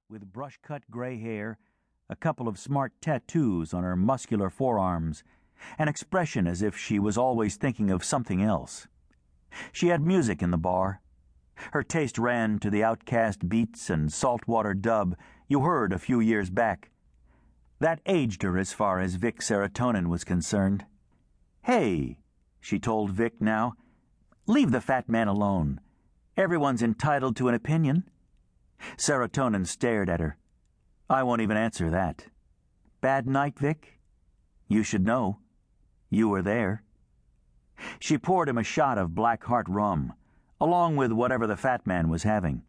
with brush-cut gray hair, a couple of smart tattoos on her muscular forearms, an expression as if she was always thinking of something else. She had music in the bar. Her taste ran to the Outcast beats and saltwater dub you heard a few years back. That aged her as far as Vic Serotonin was concerned. "Hey," she told Vic now, "leave the fat man alone. Everyone's entitled to an opinion." Serotonin stared at her. "I won't even answer that. Bad night, Vic? You should know. You were there." She poured him a shot of Black Heart rum, along with whatever the fat man was having.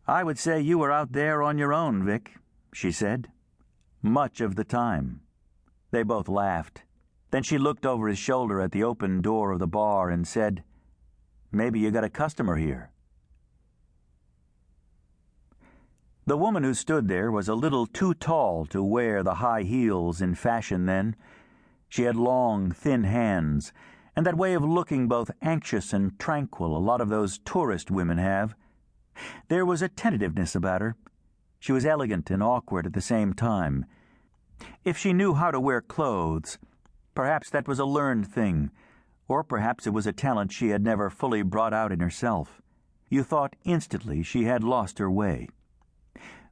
"I would say you were out there on your own, Vic," she said. "Much of the time." They both laughed. Then she looked over his shoulder at the open door of the bar and said, "Maybe you got a customer here." The woman who stood there was a little too tall to wear the high heels in fashion then. She had long, thin hands, and that way of looking both anxious and tranquil a lot of those tourist women have. There was a tentativeness about her. She was elegant and awkward at the same time. If she knew how to wear clothes, perhaps that was a learned thing, or perhaps it was a talent she had never fully brought out in herself. You thought instantly she had lost her way.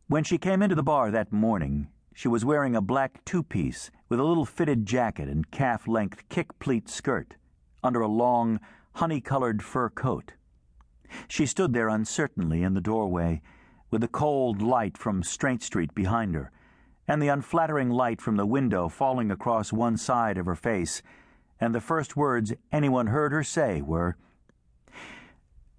When she came into the bar that morning, she was wearing a black two-piece with a little fitted jacket and calf-length kick-pleat skirt under a long, honey-colored fur coat. She stood there uncertainly in the doorway, with the cold light from Straint Street behind her, and the unflattering light from the window falling across one side of her face, and the first words anyone heard her say were,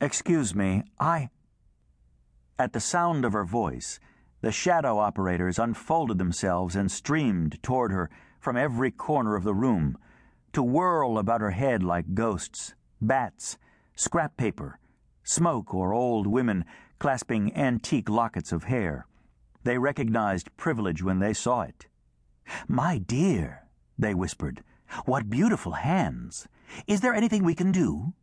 "Excuse me, At the sound of her voice, the shadow operators unfolded themselves and streamed toward her from every corner of the room, to whirl about her head like ghosts, bats, scrap paper, smoke, or old women clasping antique lockets of hair. They recognized privilege when they saw it. "My dear," they whispered, "what beautiful hands! Is there anything we can do?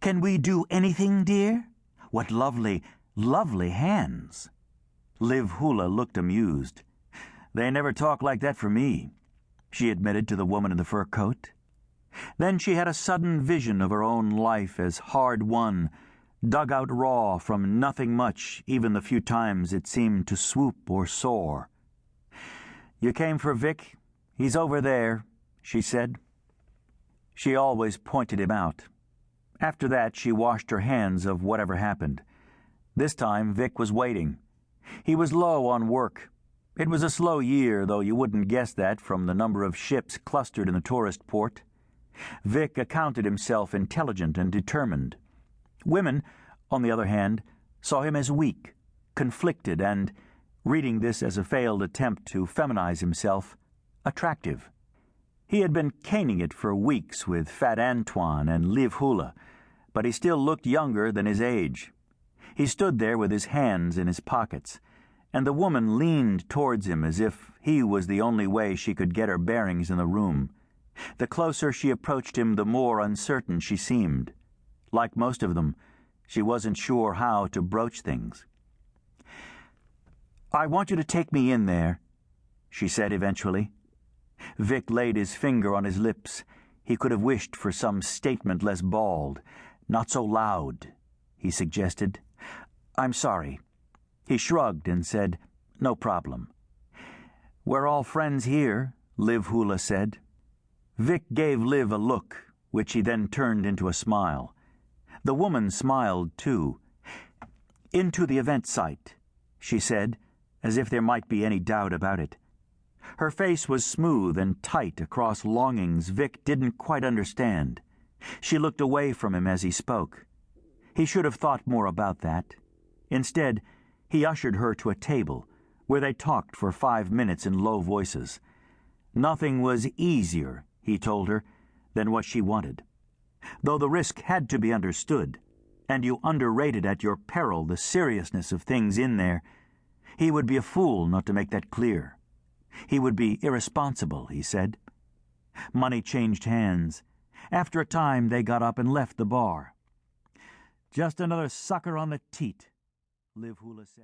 Can we do anything, dear? What lovely, lovely hands!" Liv Hula looked amused. "They never talk like that for me," she admitted to the woman in the fur coat. Then she had a sudden vision of her own life as hard-won, dug out raw from nothing much even the few times it seemed to swoop or soar. "You came for Vic? He's over there," she said. She always pointed him out. After that, she washed her hands of whatever happened. This time, Vic was waiting. He was low on work. It was a slow year, though you wouldn't guess that from the number of ships clustered in the tourist port. Vic accounted himself intelligent and determined. Women, on the other hand, saw him as weak, conflicted, and, reading this as a failed attempt to feminize himself, attractive. He had been caning it for weeks with Fat Antoine and Liv Hula, but he still looked younger than his age. He stood there with his hands in his pockets, and the woman leaned towards him as if he was the only way she could get her bearings in the room. The closer she approached him, the more uncertain she seemed. Like most of them, she wasn't sure how to broach things. "I want you to take me in there," she said eventually. Vic laid his finger on his lips. He could have wished for some statement less bald. "Not so loud," he suggested. "I'm sorry." He shrugged and said, "No problem." "We're all friends here," Liv Hula said. Vic gave Liv a look, which he then turned into a smile. The woman smiled, too. "Into the event site," she said, as if there might be any doubt about it. Her face was smooth and tight across longings Vic didn't quite understand. She looked away from him as he spoke. He should have thought more about that. Instead, he ushered her to a table, where they talked for 5 minutes in low voices. Nothing was easier, he told her, than what she wanted. Though the risk had to be understood, and you underrated at your peril the seriousness of things in there, he would be a fool not to make that clear. He would be irresponsible, he said. Money changed hands. After a time, they got up and left the bar. "Just another sucker on the teat," Liv Hula said.